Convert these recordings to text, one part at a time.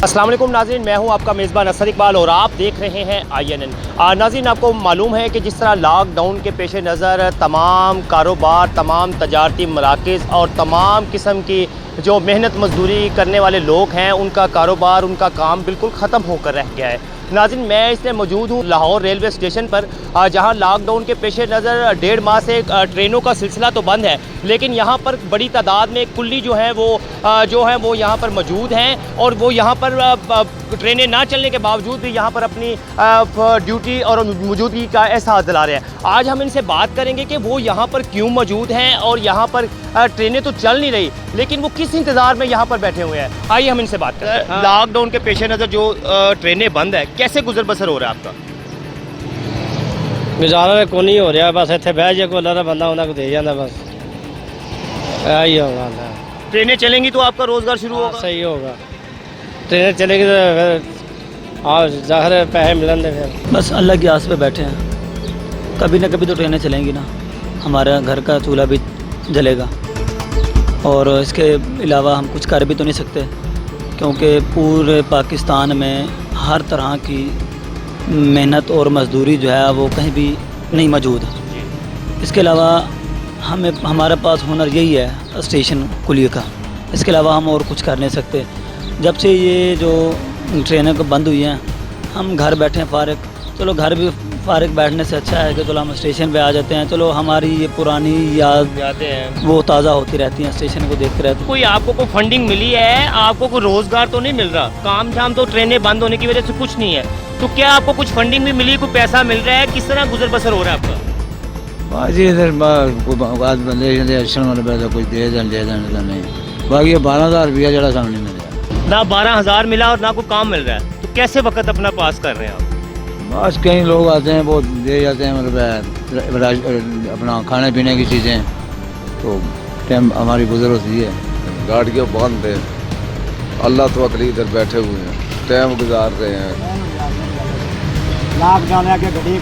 अस्सलाम वालेकुम नाज़रीन, मैं हूं आपका मेज़बान असद इकबाल और आप देख रहे हैं INN। नाज़रीन, आपको मालूम है कि जिस तरह लॉकडाउन के पेश नज़र तमाम कारोबार, तमाम तजारती मराकज़ और तमाम किस्म की जो मेहनत मजदूरी करने वाले लोग हैं, उनका कारोबार, उनका काम बिल्कुल ख़त्म होकर रह गया है। नाज़रीन, मैं इसलिए मौजूद हूँ लाहौर रेलवे स्टेशन पर, जहाँ लॉकडाउन के पेश नज़र 1.5 माह से ट्रेनों का सिलसिला तो बंद है, लेकिन यहाँ पर बड़ी तादाद में कुल्ली जो है वो यहाँ पर मौजूद हैं और वो यहाँ पर ट्रेनें ना चलने के बावजूद भी यहाँ पर अपनी ड्यूटी और मौजूदगी का एहसास दिला रहे हैं। आज हम इनसे बात करेंगे कि वो यहाँ पर क्यों मौजूद हैं और यहाँ पर ट्रेनें तो चल नहीं रही, लेकिन वो किस इंतज़ार में यहाँ पर बैठे हुए हैं। आइए हम इनसे बात करें। हाँ। लॉकडाउन के पेश नज़र जो ट्रेनें बंद है, कैसे गुजर बसर हो रहा है आपका? गुजारा को नहीं हो रहा, बस इतने बह जाए कोई लड़ा बंदा उन्हें दे जाता, बस यही होगा। ट्रेनें चलेंगी तो आपका रोज़गार शुरू होगा। सही होगा, ट्रेनें चलेगी तो फिर हाँ ज़ाहिर है पैसे मिलेंगे। फिर बस अल्लाह की आस पे बैठे हैं, कभी ना कभी तो ट्रेनें चलेंगी ना, हमारा घर का चूल्हा भी जलेगा और इसके अलावा हम कुछ कर भी तो नहीं सकते, क्योंकि पूरे पाकिस्तान में हर तरह की मेहनत और मजदूरी जो है वो कहीं भी नहीं मौजूद। इसके अलावा हमें हमारे पास हुनर यही है स्टेशन कुली का, इसके अलावा हम और कुछ कर नहीं सकते। जब से ये जो ट्रेनें को बंद हुई हैं, हम घर बैठे हैं फारिग। चलो घर भी फारिग बैठने से अच्छा है कि चलो हम स्टेशन पे आ जाते हैं, चलो हमारी ये पुरानी यादें हैं वो ताज़ा होती रहती हैं, स्टेशन को देखते रहते हैं। कोई आपको कोई फंडिंग मिली है? आपको कोई रोज़गार तो नहीं मिल रहा, काम झाम तो ट्रेनें बंद होने की वजह से कुछ नहीं है, तो क्या आपको कुछ फंडिंग भी मिली, कोई पैसा मिल रहा है? किस तरह गुजर बसर हो रहा है आपका? बाजी इधर बंदे कुछ दे नहीं, बाकी 12,000 रुपया जरा सामने मिल ना 12,000 मिला और ना कोई काम मिल रहा है, तो कैसे वक्त अपना पास कर रहे हैं आप? बस कई लोग आते हैं वो दे जाते हैं, मतलब अपना खाने पीने की चीज़ें, तो टाइम हमारी गुजर होती है। गाड़ियाँ बंद है, अल्लाह तो अकली इधर बैठे हुए हैं, टाइम गुजार रहे हैं।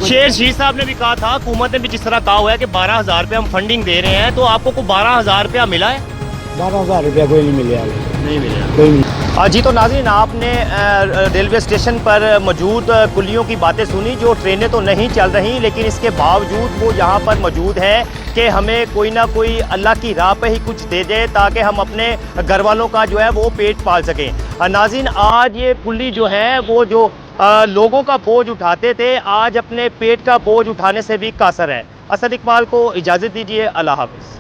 शेर शीर साहब ने भी कहा था, हुकूमत ने भी जिस तरह कहा हुआ है कि 12,000 रुपये हम फंडिंग दे रहे हैं, तो आपको को 12,000 रुपया मिला है? 12,000 रुपया कोई नहीं मिला, नहीं मिला कोई नहीं। जी तो नाज़रीन, आपने रेलवे स्टेशन पर मौजूद कुलियों की बातें सुनी, जो ट्रेनें तो नहीं चल रही, लेकिन इसके बावजूद वो यहाँ पर मौजूद है कि हमें कोई ना कोई अल्लाह की राह पे ही कुछ दे दे ताकि हम अपने घर वालों का जो है वो पेट पाल सकें। नाज़रीन, आज ये कुली जो है वो जो लोगों का बोझ उठाते थे, आज अपने पेट का बोझ उठाने से भी कासर है। असद इकबाल को इजाज़त दीजिए, अल्लाह हाफ़िज़।